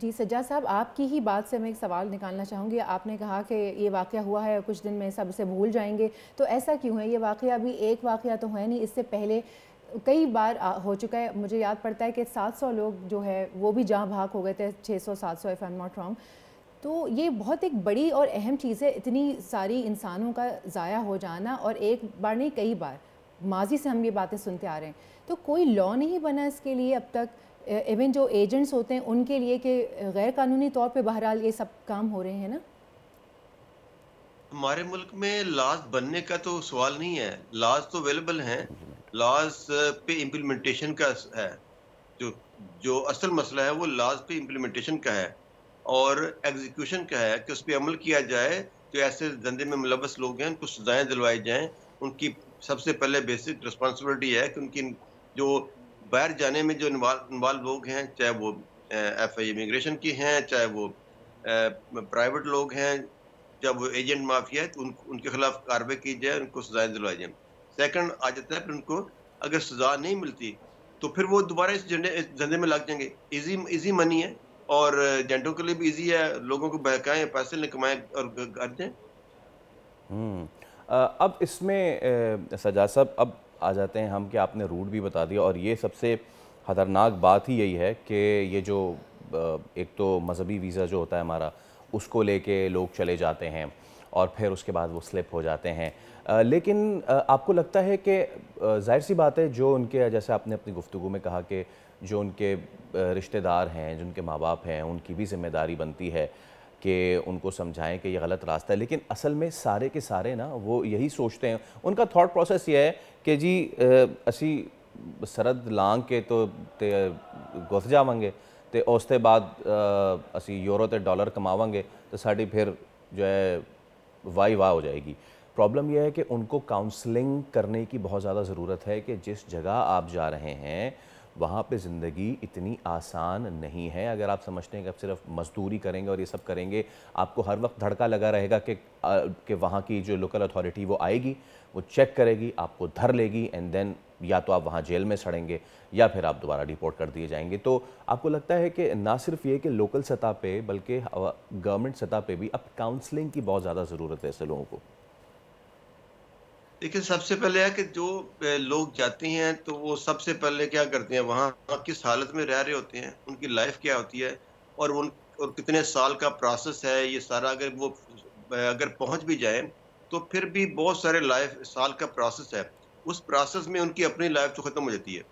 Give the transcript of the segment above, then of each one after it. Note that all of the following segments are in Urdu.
جی سجاد صاحب، آپ کی ہی بات سے میں ایک سوال نکالنا چاہوں گی. آپ نے کہا کہ یہ واقعہ ہوا ہے اور کچھ دن میں سب اسے بھول جائیں گے، تو ایسا کیوں ہے؟ یہ واقعہ ابھی ایک واقعہ تو ہے نہیں، اس سے پہلے کئی بار ہو چکا ہے. مجھے یاد پڑتا ہے کہ 700 لوگ جو ہے وہ بھی جہاں بھاگ ہو گئے تھے، 600 700 if I'm not wrong. تو یہ بہت ایک بڑی اور اہم چیز ہے، اتنی ساری انسانوں کا ضائع ہو جانا، اور ایک بار نہیں کئی بار ماضی سے ہم یہ باتیں سنتے آ رہے ہیں. تو کوئی لا نہیں بنا اس کے لیے اب تک، ایون جو ایجنٹس ہوتے ہیں ان کے لیے، کہ غیر قانونی طور پہ بہرحال یہ سب کام ہو رہے ہیں نا؟ ہمارے ملک میں لاز بننے کا تو سوال نہیں ہے، لاز تو اویلیبل ہیں، لاز پہ امپلیمنٹیشن کا ہے. جو اصل مسئلہ ہے وہ لاز پہ امپلیمنٹیشن کا ہے اور ایگزیکیوشن کا ہے، کہ اس پہ عمل کیا جائے. جو ایسے دھندے میں ملوث لوگ ہیں ان کو سزائیں دلوائی جائیں. ان کی سب سے پہلے بیسک رسپانسبلٹی ہے کہ ان کی جو باہر جانے میں جو انوالو لوگ ہیں، چاہے وہ ایف آئی امیگریشن کی ہیں، چاہے وہ پرائیویٹ لوگ ہیں، جب وہ ایجنٹ مافیا ہے تو ان کے خلاف کارروائی کی جائے، ان کو سزائیں دلوائی جائیں. سیکنڈ آ جاتا ہے پھر ان کو اگر سزا نہیں ملتی تو پھر وہ دوبارہ اس دھندے میں لگ جائیں گے. ایزی منی ہے اور ایجنٹوں کے لیے بھی ایزی ہے، لوگوں کو بہکائیں، پیسے لے کمائیں اور کر دیں. اب اس میں سجاد صاحب اب آ جاتے ہیں ہم، کہ آپ نے روٹ بھی بتا دیا، اور یہ سب سے خطرناک بات ہی یہی ہے کہ یہ جو ایک تو مذہبی ویزا جو ہوتا ہے ہمارا، اس کو لے کے لوگ چلے جاتے ہیں اور پھر اس کے بعد وہ سلپ ہو جاتے ہیں. لیکن آپ کو لگتا ہے کہ ظاہر سی بات ہے جو ان کے، جیسے آپ نے اپنی گفتگو میں کہا کہ جو ان کے رشتہ دار ہیں، جو ان کے ماں باپ ہیں، ان کی بھی ذمہ داری بنتی ہے کہ ان کو سمجھائیں کہ یہ غلط راستہ ہے. لیکن اصل میں سارے کے سارے نا وہ یہی سوچتے ہیں، ان کا تھاٹ پروسیس یہ ہے کہ جی اسی سرد لانگ کے تو گس جاواں گے تے اس کے بعد اسی یورو تے ڈالر کماواں گے تو ساڑی پھر جو ہے واہ ہو جائے گی. پرابلم یہ ہے کہ ان کو کاؤنسلنگ کرنے کی بہت زیادہ ضرورت ہے کہ جس جگہ آپ جا رہے ہیں وہاں پہ زندگی اتنی آسان نہیں ہے. اگر آپ سمجھتے ہیں کہ آپ صرف مزدوری کریں گے اور یہ سب کریں گے، آپ کو ہر وقت دھڑکا لگا رہے گا کہ وہاں کی جو لوکل اتھارٹی وہ آئے گی، وہ چیک کرے گی، آپ کو دھر لے گی، اینڈ دین یا تو آپ وہاں جیل میں سڑیں گے یا پھر آپ دوبارہ ڈیپورٹ کر دیے جائیں گے. تو آپ کو لگتا ہے کہ نہ صرف یہ کہ لوکل سطح پہ بلکہ گورنمنٹ سطح پہ بھی اب کاؤنسلنگ کی بہت زیادہ ضرورت ہے ایسے لوگوں کو؟ دیکھیں، سب سے پہلے ہے کہ جو لوگ جاتے ہیں تو وہ سب سے پہلے کیا کرتے ہیں، وہاں کس حالت میں رہ رہے ہوتے ہیں، ان کی لائف کیا ہوتی ہے اور کتنے سال کا پروسیس ہے. یہ سارا اگر پہنچ بھی جائیں تو پھر بھی بہت سارے سال کا پروسیس ہے. اس پروسیس میں ان کی اپنی لائف تو ختم ہو جاتی ہے.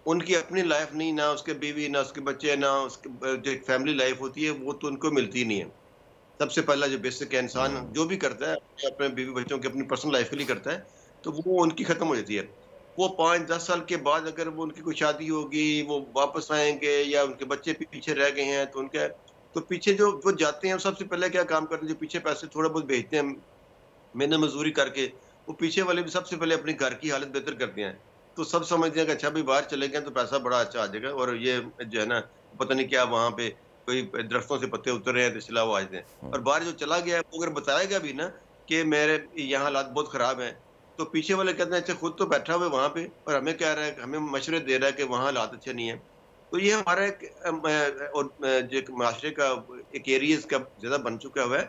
ان کی اپنی لائف نہیں، نہ اس کے بیوی، نہ اس کے بچے، نہ اس کے جو ایک فیملی لائف ہوتی ہے وہ تو ان کو ملتی نہیں ہے. سب سے پہلا جو بیسک ہے، انسان جو بھی کرتا ہے اپنے بیوی بچوں کی اپنی پرسنل لائف کے لیے کرتا ہے تو وہ ان کی ختم ہو جاتی ہے. وہ 5-10 سال کے بعد اگر وہ ان کی کوئی شادی ہوگی، وہ واپس آئیں گے یا ان کے بچے پیچھے رہ گئے ہیں تو پیچھے جو جاتے ہیں سب سے پہلے کیا کام کرتے ہیں، جو پیچھے پیسے تھوڑا بہت بھیجتے ہیں محنت مزدوری کر کے، وہ پیچھے والے بھی سب سے پہلے اپنی گھر کی حالت بہتر کرتے ہیں. تو سب سمجھتے ہیں کہ اچھا بھی باہر چلے گئے تو پیسہ بڑا اچھا آ جائے گا، اور یہ جو ہے نا پتہ نہیں کیا وہاں پہ کوئی درختوں سے پتے اتر رہے ہیں تو اس علاوہ آ جاتے ہیں. اور باہر جو چلا گیا ہے وہ اگر بتائے گا بھی نا کہ میرے یہاں حالات بہت خراب ہیں، تو پیچھے والے کہتے ہیں اچھا خود تو بیٹھا ہوا ہے وہاں پہ اور ہمیں کہہ رہا ہے، ہمیں مشورے دے رہا ہے کہ وہاں حالات اچھے نہیں ہیں. تو یہ ہمارا ایک معاشرے کا ایک ایریز کا زیادہ بن چکا ہوا ہے،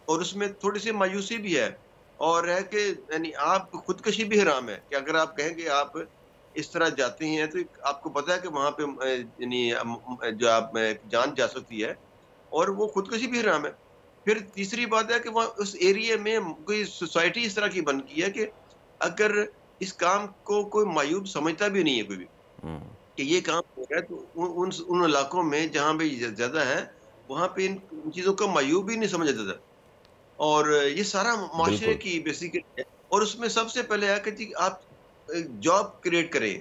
اور اس میں تھوڑی سی مایوسی بھی ہے، اور ہے کہ یعنی آپ خودکشی بھی حرام ہے. کہ اگر آپ کہیں کہ آپ اس طرح جاتے ہیں تو آپ کو پتا ہے کہ وہاں پہ یعنی جو آپ جان جا سکتی ہے، اور وہ خودکشی بھی حرام ہے. پھر تیسری بات ہے کہ وہاں اس ایریے میں کوئی سوسائٹی اس طرح کی بن گئی ہے کہ اگر اس کام کو کوئی معیوب سمجھتا بھی نہیں ہے کوئی بھی کہ یہ کام ہو رہا ہے، تو ان علاقوں میں جہاں پہ زیادہ ہے وہاں پہ ان چیزوں کا معیوب ہی نہیں سمجھا جاتا. اور یہ سارا معاشرے کی بیسیکلی ہے، اور اس میں سب سے پہلے ہے کہ جی آپ جاب کریٹ کریں،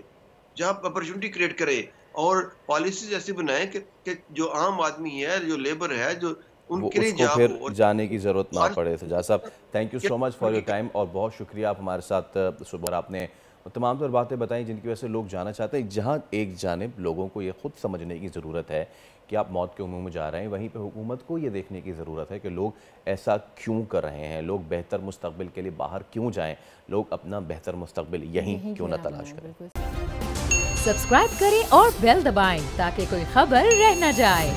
جاب اپرچونٹی کریٹ کریں، اور پالیسیز ایسی بنائیں کہ جو عام آدمی ہے، جو لیبر ہے، جو ان کے لیے اس کو جاب پھر ہو. جانے کی ضرورت نہ پڑے. سجاد صاحب thank you so much for your time, اور بہت شکریہ آپ ہمارے ساتھ صبح آپ نے تمام طور باتیں بتائیں جن کی وجہ سے لوگ جانا چاہتے ہیں. جہاں ایک جانب لوگوں کو یہ خود سمجھنے کی ضرورت ہے کہ آپ موت کے منہ میں جا رہے ہیں، وہیں پہ حکومت کو یہ دیکھنے کی ضرورت ہے کہ لوگ ایسا کیوں کر رہے ہیں، لوگ بہتر مستقبل کے لیے باہر کیوں جائیں، لوگ اپنا بہتر مستقبل یہیں کیوں نہ تلاش کریں. سبسکرائب کریں اور بیل دبائیں تاکہ کوئی خبر رہ نہ جائے.